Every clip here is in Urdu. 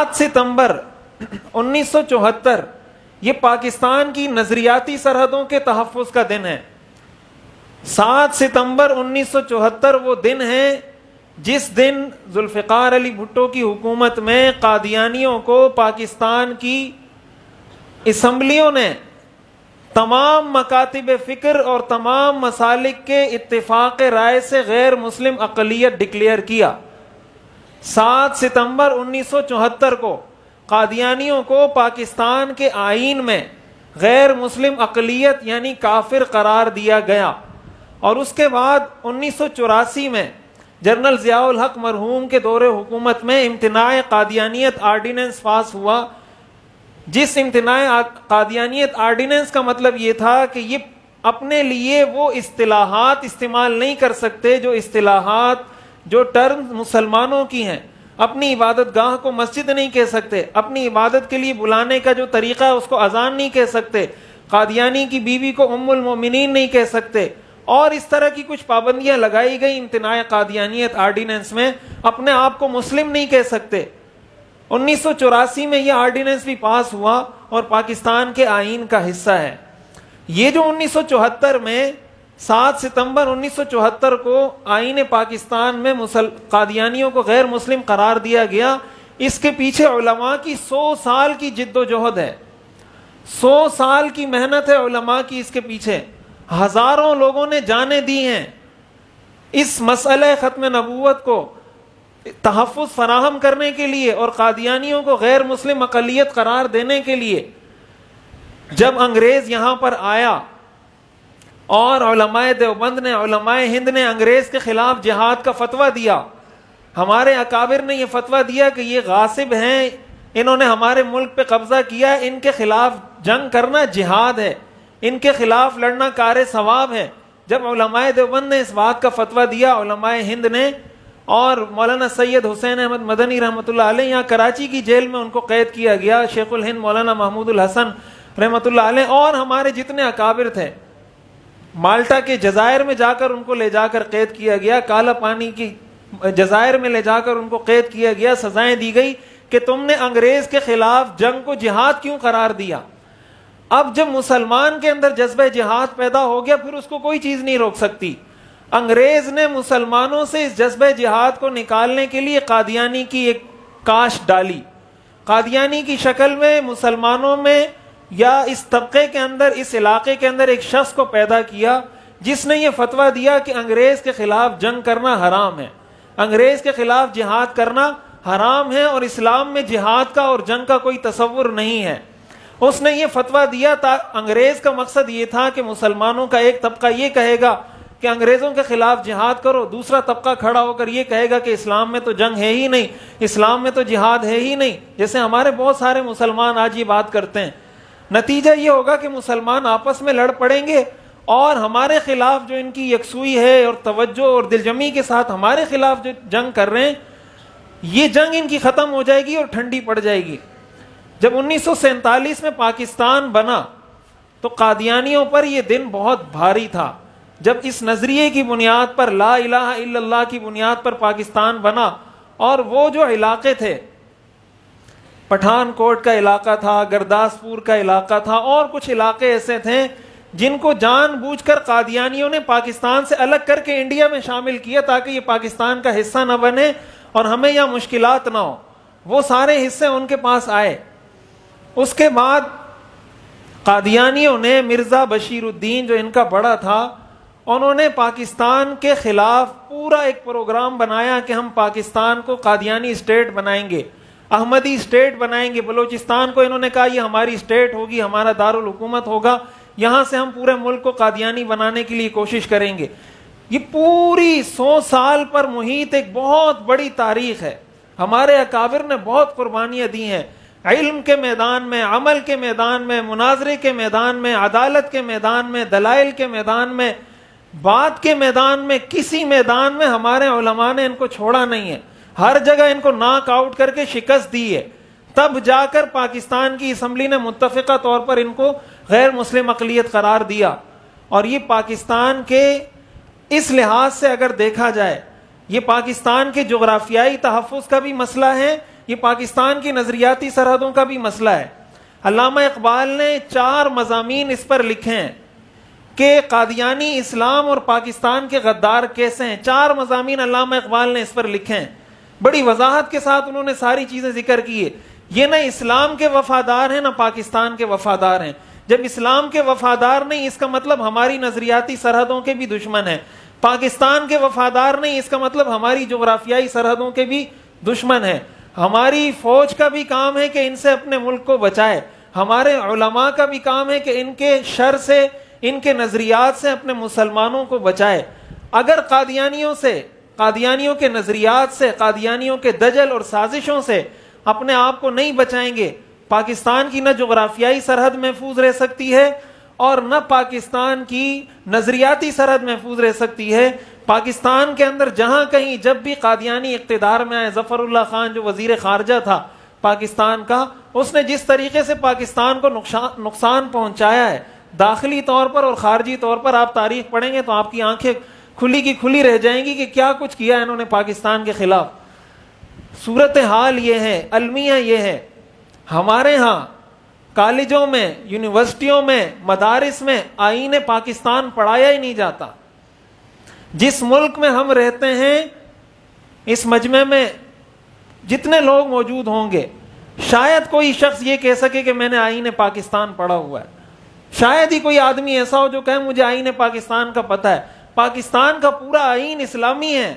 7 ستمبر 1974 یہ پاکستان کی نظریاتی سرحدوں کے تحفظ کا دن ہے. 7 ستمبر 1974 وہ دن ہے جس دن ذوالفقار علی بھٹو کی حکومت میں قادیانیوں کو پاکستان کی اسمبلیوں نے تمام مکاتب فکر اور تمام مسالک کے اتفاق رائے سے غیر مسلم اقلیت ڈکلیئر کیا. 7 ستمبر 1974 کو قادیانیوں کو پاکستان کے آئین میں غیر مسلم اقلیت یعنی کافر قرار دیا گیا. اور اس کے بعد 1984 میں جنرل ضیاء الحق مرحوم کے دور حکومت میں امتناع قادیانیت آرڈیننس پاس ہوا. جس امتناع قادیانیت آرڈیننس کا مطلب یہ تھا کہ یہ اپنے لیے وہ اصطلاحات استعمال نہیں کر سکتے جو ٹرم مسلمانوں کی ہیں. اپنی عبادت گاہ کو مسجد نہیں کہہ سکتے, اپنی عبادت کے لیے بلانے کا جو طریقہ ہے اس کو اذان نہیں کہہ سکتے, قادیانی کی بیوی کو ام المومنین نہیں کہہ سکتے, اور اس طرح کی کچھ پابندیاں لگائی گئی امتناع قادیانیت آرڈیننس میں. اپنے آپ کو مسلم نہیں کہہ سکتے. 1984 میں یہ آرڈیننس بھی پاس ہوا اور پاکستان کے آئین کا حصہ ہے. یہ جو 1974 میں 7 ستمبر 1974 کو آئین پاکستان میں قادیانیوں کو غیر مسلم قرار دیا گیا, اس کے پیچھے علماء کی 100 سال کی جد و جہد ہے, 100 سال کی محنت ہے علماء کی. اس کے پیچھے ہزاروں لوگوں نے جانیں دی ہیں اس مسئلہ ختم نبوت کو تحفظ فراہم کرنے کے لیے اور قادیانیوں کو غیر مسلم اقلیت قرار دینے کے لیے. جب انگریز یہاں پر آیا اور علماء دیوبند نے, علماء ہند نے انگریز کے خلاف جہاد کا فتویٰ دیا, ہمارے اکابر نے یہ فتویٰ دیا کہ یہ غاصب ہیں, انہوں نے ہمارے ملک پہ قبضہ کیا, ان کے خلاف جنگ کرنا جہاد ہے, ان کے خلاف لڑنا کار ثواب ہے. جب علماء دیوبند نے اس بات کا فتویٰ دیا, علماء ہند نے, اور مولانا سید حسین احمد مدنی رحمۃ اللہ علیہ یہاں کراچی کی جیل میں ان کو قید کیا گیا, شیخ الہند مولانا محمود الحسن رحمۃ اللہ علیہ اور ہمارے جتنے اکابر تھے, مالٹا کے جزائر میں جا کر ان کو لے جا کر قید کیا گیا, کالا پانی کی جزائر میں لے جا کر ان کو قید کیا گیا. سزائیں دی گئی کہ تم نے انگریز کے خلاف جنگ کو جہاد کیوں قرار دیا. اب جب مسلمان کے اندر جذبہ جہاد پیدا ہو گیا پھر اس کو کوئی چیز نہیں روک سکتی. انگریز نے مسلمانوں سے اس جذبہ جہاد کو نکالنے کے لیے قادیانی کی ایک کاشت ڈالی. قادیانی کی شکل میں مسلمانوں میں یا اس طبقے کے اندر, اس علاقے کے اندر ایک شخص کو پیدا کیا جس نے یہ فتویٰ دیا کہ انگریز کے خلاف جنگ کرنا حرام ہے, انگریز کے خلاف جہاد کرنا حرام ہے, اور اسلام میں جہاد کا اور جنگ کا کوئی تصور نہیں ہے. اس نے یہ فتویٰ دیا انگریز کا مقصد یہ تھا کہ مسلمانوں کا ایک طبقہ یہ کہے گا کہ انگریزوں کے خلاف جہاد کرو, دوسرا طبقہ کھڑا ہو کر یہ کہے گا کہ اسلام میں تو جنگ ہے ہی نہیں, اسلام میں تو جہاد ہے ہی نہیں. جیسے ہمارے بہت سارے مسلمان آج یہ بات کرتے ہیں. نتیجہ یہ ہوگا کہ مسلمان آپس میں لڑ پڑیں گے اور ہمارے خلاف جو ان کی یکسوئی ہے اور توجہ اور دلجمی کے ساتھ ہمارے خلاف جو جنگ کر رہے ہیں, یہ جنگ ان کی ختم ہو جائے گی اور ٹھنڈی پڑ جائے گی. جب 1947 میں پاکستان بنا تو قادیانیوں پر یہ دن بہت بھاری تھا. جب اس نظریے کی بنیاد پر, لا الہ الا اللہ کی بنیاد پر پاکستان بنا, اور وہ جو علاقے تھے, پٹھان کوٹ کا علاقہ تھا, گرداسپور کا علاقہ تھا, اور کچھ علاقے ایسے تھے جن کو جان بوجھ کر قادیانیوں نے پاکستان سے الگ کر کے انڈیا میں شامل کیا تاکہ یہ پاکستان کا حصہ نہ بنے اور ہمیں یہاں مشکلات نہ ہو. وہ سارے حصے ان کے پاس آئے. اس کے بعد قادیانیوں نے, مرزا بشیر الدین جو ان کا بڑا تھا, انہوں نے پاکستان کے خلاف پورا ایک پروگرام بنایا کہ ہم پاکستان کو قادیانی اسٹیٹ بنائیں گے, احمدی اسٹیٹ بنائیں گے. بلوچستان کو انہوں نے کہا یہ ہماری اسٹیٹ ہوگی, ہمارا دارالحکومت ہوگا, یہاں سے ہم پورے ملک کو قادیانی بنانے کے لیے کوشش کریں گے. یہ پوری 100 سال پر محیط ایک بہت بڑی تاریخ ہے. ہمارے اکابر نے بہت قربانیاں دی ہیں, علم کے میدان میں, عمل کے میدان میں, مناظرے کے میدان میں, عدالت کے میدان میں, دلائل کے میدان میں, بات کے میدان میں, کسی میدان میں ہمارے علماء نے ان کو چھوڑا نہیں ہے. ہر جگہ ان کو ناک آؤٹ کر کے شکست دی ہے. تب جا کر پاکستان کی اسمبلی نے متفقہ طور پر ان کو غیر مسلم اقلیت قرار دیا. اور یہ پاکستان کے اس لحاظ سے اگر دیکھا جائے, یہ پاکستان کے جغرافیائی تحفظ کا بھی مسئلہ ہے, یہ پاکستان کی نظریاتی سرحدوں کا بھی مسئلہ ہے. علامہ اقبال نے 4 مضامین اس پر لکھے ہیں کہ قادیانی اسلام اور پاکستان کے غدار کیسے ہیں. 4 مضامین علامہ اقبال نے اس پر لکھے ہیں. بڑی وضاحت کے ساتھ انہوں نے ساری چیزیں ذکر کی ہے. یہ نہ اسلام کے وفادار ہیں نہ پاکستان کے وفادار ہیں. جب اسلام کے وفادار نہیں اس کا مطلب ہماری نظریاتی سرحدوں کے بھی دشمن ہیں. پاکستان کے وفادار نہیں اس کا مطلب ہماری جغرافیائی سرحدوں کے بھی دشمن ہیں. ہماری فوج کا بھی کام ہے کہ ان سے اپنے ملک کو بچائے. ہمارے علماء کا بھی کام ہے کہ ان کے شر سے، ان کے نظریات سے اپنے مسلمانوں کو بچائے. اگر قادیانیوں کے نظریات سے، قادیانیوں کے دجل اور سازشوں سے اپنے آپ کو نہیں بچائیں گے، پاکستان کی نہ جغرافیائی سرحد محفوظ رہ سکتی ہے اور نہ پاکستان کی نظریاتی سرحد محفوظ رہ سکتی ہے. پاکستان کے اندر جہاں کہیں جب بھی قادیانی اقتدار میں آئے، ظفر اللہ خان جو وزیر خارجہ تھا پاکستان کا، اس نے جس طریقے سے پاکستان کو نقصان پہنچایا ہے داخلی طور پر اور خارجی طور پر، آپ تاریخ پڑھیں گے تو آپ کی آنکھیں کھلی کی کھلی رہ جائیں گی کہ کیا کچھ کیا انہوں نے پاکستان کے خلاف. صورتحال یہ ہے، المیہ یہ ہے. ہمارے ہاں کالجوں میں، یونیورسٹیوں میں، مدارس میں آئین پاکستان پڑھایا ہی نہیں جاتا. جس ملک میں ہم رہتے ہیں، اس مجمع میں جتنے لوگ موجود ہوں گے، شاید کوئی شخص یہ کہہ سکے کہ میں نے آئین پاکستان پڑھا ہوا ہے. شاید ہی کوئی آدمی ایسا ہو جو کہے مجھے آئین پاکستان کا پتہ ہے. پاکستان کا پورا آئین اسلامی ہے.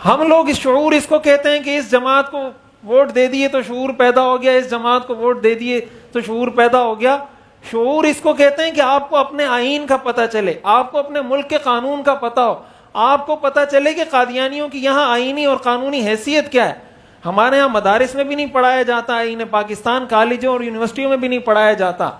ہم لوگ شعور اس کو کہتے ہیں کہ اس جماعت کو ووٹ دے دیے تو شعور پیدا ہو گیا، اس جماعت کو ووٹ دے دیے تو شعور پیدا ہو گیا. شعور اس کو کہتے ہیں کہ آپ کو اپنے آئین کا پتہ چلے، آپ کو اپنے ملک کے قانون کا پتہ ہو، آپ کو پتہ چلے کہ قادیانیوں کی یہاں آئینی اور قانونی حیثیت کیا ہے. ہمارے ہاں مدارس میں بھی نہیں پڑھایا جاتا آئین پاکستان، کالجوں اور یونیورسٹیوں میں بھی نہیں پڑھایا جاتا.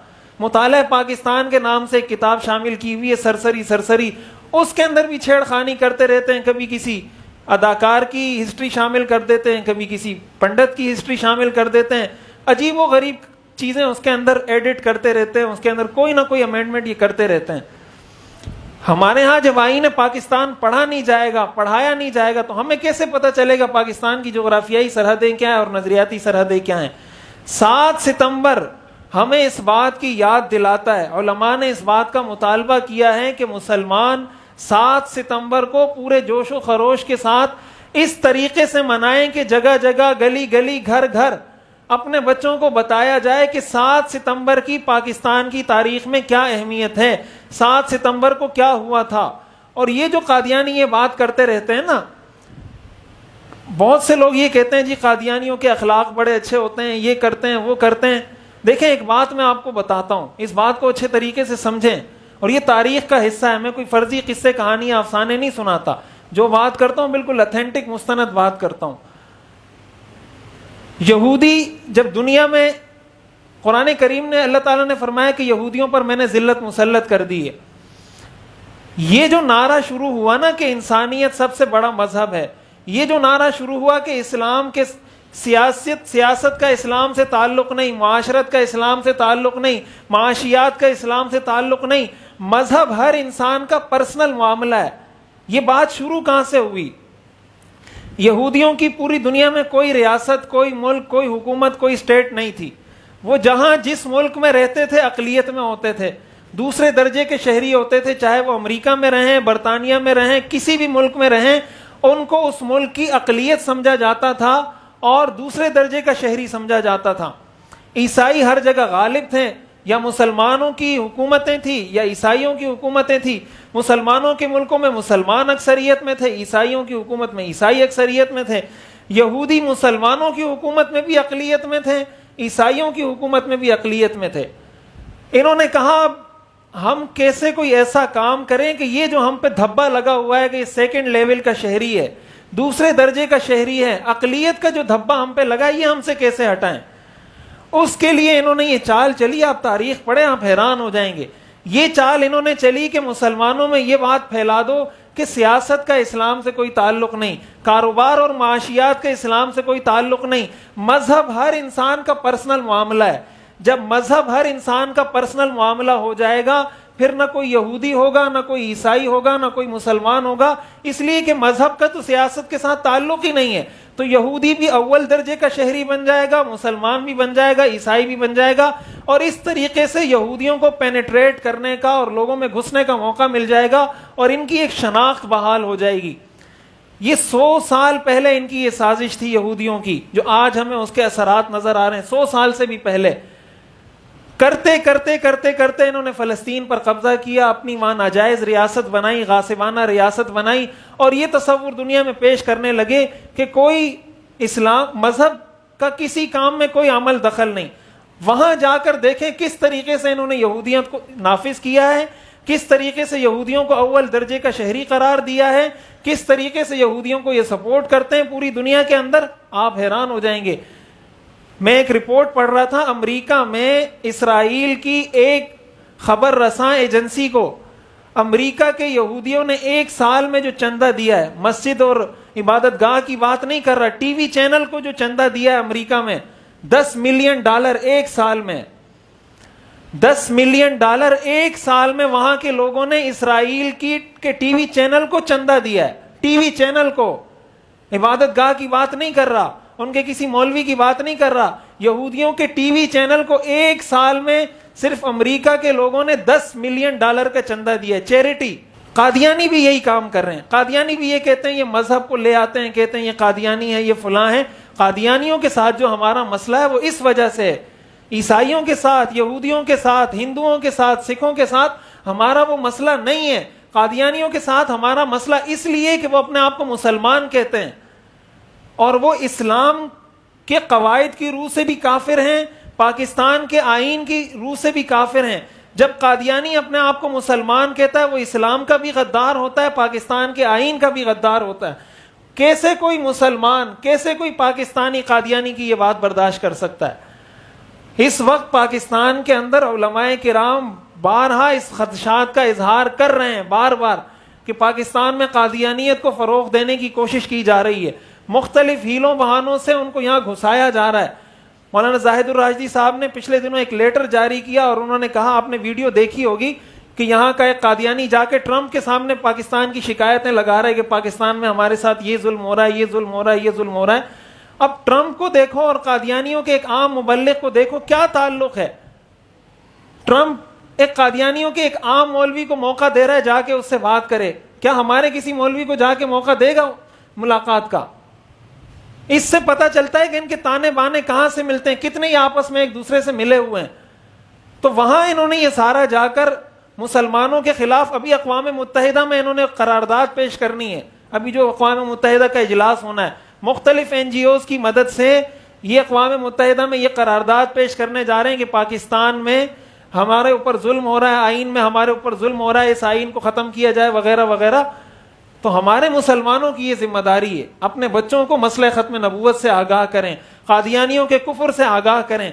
مطالعہ پاکستان کے نام سے ایک کتاب شامل کی ہوئی ہے، سرسری، اس کے اندر بھی چھیڑ خانی کرتے رہتے ہیں. کبھی کسی اداکار کی ہسٹری شامل کر دیتے ہیں، کبھی کسی پنڈت کی ہسٹری شامل کر دیتے ہیں. عجیب و غریب چیزیں اس کے اندر ایڈٹ کرتے رہتے ہیں، اس کے اندر کوئی نہ کوئی امینڈمنٹ یہ کرتے رہتے ہیں. ہمارے ہاں جب آئین پاکستان پڑھا نہیں جائے گا، پڑھایا نہیں جائے گا، تو ہمیں کیسے پتہ چلے گا پاکستان کی جغرافیائی سرحدیں کیا ہیں اور نظریاتی سرحدیں کیا ہیں. 7 ستمبر ہمیں اس بات کی یاد دلاتا ہے. علماء نے اس بات کا مطالبہ کیا ہے کہ مسلمان 7 ستمبر کو پورے جوش و خروش کے ساتھ اس طریقے سے منائیں کہ جگہ جگہ، گلی گلی، گھر گھر اپنے بچوں کو بتایا جائے کہ 7 ستمبر کی پاکستان کی تاریخ میں کیا اہمیت ہے، 7 ستمبر کو کیا ہوا تھا. اور یہ جو قادیانی یہ بات کرتے رہتے ہیں نا، بہت سے لوگ یہ کہتے ہیں جی قادیانیوں کے اخلاق بڑے اچھے ہوتے ہیں، یہ کرتے ہیں وہ کرتے ہیں. دیکھیں ایک بات میں آپ کو بتاتا ہوں، اس بات کو اچھے طریقے سے سمجھیں، اور یہ تاریخ کا حصہ ہے. میں کوئی فرضی قصے کہانی افسانے نہیں سناتا، جو بات کرتا ہوں بالکل اتھینٹک مستند بات کرتا ہوں. یہودی جب دنیا میں، قرآن کریم نے، اللہ تعالیٰ نے فرمایا کہ یہودیوں پر میں نے ذلت مسلط کر دی ہے. یہ جو نعرہ شروع ہوا نا کہ انسانیت سب سے بڑا مذہب ہے، یہ جو نعرہ شروع ہوا کہ اسلام کے سیاست کا اسلام سے تعلق نہیں، معاشرت کا اسلام سے تعلق نہیں، معاشیات کا اسلام سے تعلق نہیں، مذہب ہر انسان کا پرسنل معاملہ ہے. یہ بات شروع کہاں سے ہوئی؟ یہودیوں کی پوری دنیا میں کوئی ریاست، کوئی ملک، کوئی حکومت، کوئی اسٹیٹ نہیں تھی. وہ جہاں جس ملک میں رہتے تھے اقلیت میں ہوتے تھے، دوسرے درجے کے شہری ہوتے تھے، چاہے وہ امریکہ میں رہیں، برطانیہ میں رہیں، کسی بھی ملک میں رہیں، ان کو اس ملک کی اقلیت سمجھا جاتا تھا اور دوسرے درجے کا شہری سمجھا جاتا تھا. عیسائی ہر جگہ غالب تھے، یا مسلمانوں کی حکومتیں تھیں یا عیسائیوں کی حکومتیں تھیں. مسلمانوں کے ملکوں میں مسلمان اکثریت میں تھے، عیسائیوں کی حکومت میں عیسائی اکثریت میں تھے. یہودی مسلمانوں کی حکومت میں بھی اقلیت میں تھے، عیسائیوں کی حکومت میں بھی اقلیت میں تھے. انہوں نے کہا اب ہم کیسے کوئی ایسا کام کریں کہ یہ جو ہم پہ دھبا لگا ہوا ہے کہ یہ سیکنڈ لیول کا شہری ہے، دوسرے درجے کا شہری ہے، اقلیت کا جو دھبا ہم پہ لگا یہ ہم سے کیسے ہٹائیں. اس کے لیے انہوں نے یہ چال چلی، آپ تاریخ پڑھیں آپ حیران ہو جائیں گے. یہ چال انہوں نے چلی کہ مسلمانوں میں یہ بات پھیلا دو کہ سیاست کا اسلام سے کوئی تعلق نہیں، کاروبار اور معاشیات کا اسلام سے کوئی تعلق نہیں، مذہب ہر انسان کا پرسنل معاملہ ہے. جب مذہب ہر انسان کا پرسنل معاملہ ہو جائے گا پھر نہ کوئی یہودی ہوگا، نہ کوئی عیسائی ہوگا، نہ کوئی مسلمان ہوگا، اس لیے کہ مذہب کا تو سیاست کے ساتھ تعلق ہی نہیں ہے. تو یہودی بھی اول درجے کا شہری بن جائے گا، مسلمان بھی بن جائے گا، عیسائی بھی بن جائے گا، اور اس طریقے سے یہودیوں کو پینیٹریٹ کرنے کا اور لوگوں میں گھسنے کا موقع مل جائے گا اور ان کی ایک شناخت بحال ہو جائے گی. یہ 100 سال پہلے ان کی یہ سازش تھی یہودیوں کی، جو آج ہمیں اس کے اثرات نظر آ رہے ہیں. 100 سال سے بھی پہلے کرتے کرتے کرتے کرتے انہوں نے فلسطین پر قبضہ کیا، اپنی وہاں ناجائز ریاست بنائی، غاصبانہ ریاست بنائی، اور یہ تصور دنیا میں پیش کرنے لگے کہ کوئی اسلام مذہب کا کسی کام میں کوئی عمل دخل نہیں. وہاں جا کر دیکھیں کس طریقے سے انہوں نے یہودیت کو نافذ کیا ہے، کس طریقے سے یہودیوں کو اول درجے کا شہری قرار دیا ہے، کس طریقے سے یہودیوں کو یہ سپورٹ کرتے ہیں پوری دنیا کے اندر. آپ حیران ہو جائیں گے. میں ایک رپورٹ پڑھ رہا تھا، امریکہ میں اسرائیل کی ایک خبر رساں ایجنسی کو امریکہ کے یہودیوں نے ایک سال میں جو چندہ دیا ہے، مسجد اور عبادت گاہ کی بات نہیں کر رہا، ٹی وی چینل کو جو چندہ دیا ہے امریکہ میں، $10 ملین ایک سال میں. $10 ملین ایک سال میں وہاں کے لوگوں نے اسرائیل کے ٹی وی چینل کو چندہ دیا ہے. ٹی وی چینل کو، عبادت گاہ کی بات نہیں کر رہا، ان کے کسی مولوی کی بات نہیں کر رہا، یہودیوں کے ٹی وی چینل کو ایک سال میں صرف امریکہ کے لوگوں نے $10 ملین کا چندہ دیا ہے. چیریٹی. قادیانی بھی یہی کام کر رہے ہیں. قادیانی بھی یہ کہتے ہیں، یہ مذہب کو لے آتے ہیں، کہتے ہیں یہ قادیانی ہے، یہ فلاں ہے. قادیانیوں کے ساتھ جو ہمارا مسئلہ ہے وہ اس وجہ سے ہے. عیسائیوں کے ساتھ، یہودیوں کے ساتھ، ہندوؤں کے ساتھ، سکھوں کے ساتھ ہمارا وہ مسئلہ نہیں ہے. قادیانیوں کے ساتھ ہمارا مسئلہ اس لیے کہ وہ اپنے آپ کو مسلمان کہتے ہیں اور وہ اسلام کے قواعد کی روح سے بھی کافر ہیں، پاکستان کے آئین کی روح سے بھی کافر ہیں. جب قادیانی اپنے آپ کو مسلمان کہتا ہے وہ اسلام کا بھی غدار ہوتا ہے، پاکستان کے آئین کا بھی غدار ہوتا ہے. کیسے کوئی مسلمان، کیسے کوئی پاکستانی قادیانی کی یہ بات برداشت کر سکتا ہے؟ اس وقت پاکستان کے اندر علماء کرام بارہا اس خدشات کا اظہار کر رہے ہیں، بار بار، کہ پاکستان میں قادیانیت کو فروغ دینے کی کوشش کی جا رہی ہے، مختلف ہیلوں بہانوں سے ان کو یہاں گھسایا جا رہا ہے. مولانا زاہد الراشدی صاحب نے پچھلے دنوں ایک لیٹر جاری کیا اور انہوں نے کہا، آپ نے ویڈیو دیکھی ہوگی، کہ یہاں کا ایک قادیانی جا کے ٹرمپ کے سامنے پاکستان کی شکایتیں لگا رہا ہے کہ پاکستان میں ہمارے ساتھ یہ ظلم ہو رہا ہے، یہ ظلم ہو رہا ہے، یہ ظلم ہو رہا ہے. اب ٹرمپ کو دیکھو اور قادیانیوں کے ایک عام مبلغ کو دیکھو، کیا تعلق ہے. ٹرمپ ایک قادیانیوں کے ایک عام مولوی کو موقع دے رہا ہے جا کے اس سے بات کرے. کیا ہمارے کسی مولوی کو جا کے موقع دے گا ملاقات کا؟ اس سے پتہ چلتا ہے کہ ان کے تانے بانے کہاں سے ملتے ہیں، کتنے ہی آپس میں ایک دوسرے سے ملے ہوئے ہیں. تو وہاں انہوں نے یہ سارا جا کر مسلمانوں کے خلاف، ابھی اقوام متحدہ میں انہوں نے قرارداد پیش کرنی ہے. ابھی جو اقوام متحدہ کا اجلاس ہونا ہے، مختلف NGOs کی مدد سے یہ اقوام متحدہ میں یہ قرارداد پیش کرنے جا رہے ہیں کہ پاکستان میں ہمارے اوپر ظلم ہو رہا ہے، آئین میں ہمارے اوپر ظلم ہو رہا ہے، اس آئین کو ختم کیا جائے، وغیرہ وغیرہ. تو ہمارے مسلمانوں کی یہ ذمہ داری ہے، اپنے بچوں کو مسئلہ ختم نبوت سے آگاہ کریں، قادیانیوں کے کفر سے آگاہ کریں.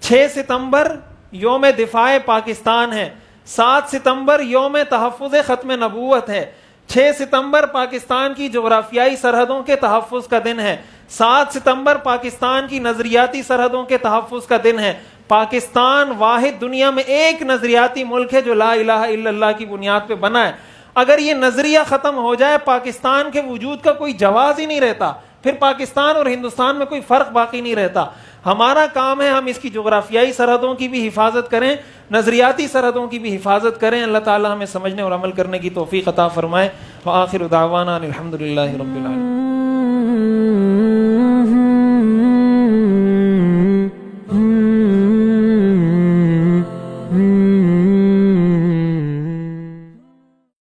6 ستمبر یوم دفاع پاکستان ہے، 7 ستمبر یوم تحفظ ختم نبوت ہے، 6 ستمبر پاکستان کی جغرافیائی سرحدوں کے تحفظ کا دن ہے، 7 ستمبر پاکستان کی نظریاتی سرحدوں کے تحفظ کا دن ہے. پاکستان واحد دنیا میں ایک نظریاتی ملک ہے جو لا الہ الا اللہ کی بنیاد پہ بنا ہے. اگر یہ نظریہ ختم ہو جائے، پاکستان کے وجود کا کوئی جواز ہی نہیں رہتا، پھر پاکستان اور ہندوستان میں کوئی فرق باقی نہیں رہتا. ہمارا کام ہے ہم اس کی جغرافیائی سرحدوں کی بھی حفاظت کریں، نظریاتی سرحدوں کی بھی حفاظت کریں. اللہ تعالی ہمیں سمجھنے اور عمل کرنے کی توفیق عطا فرمائے. وآخر دعوانا الحمدللہ رب العالمین.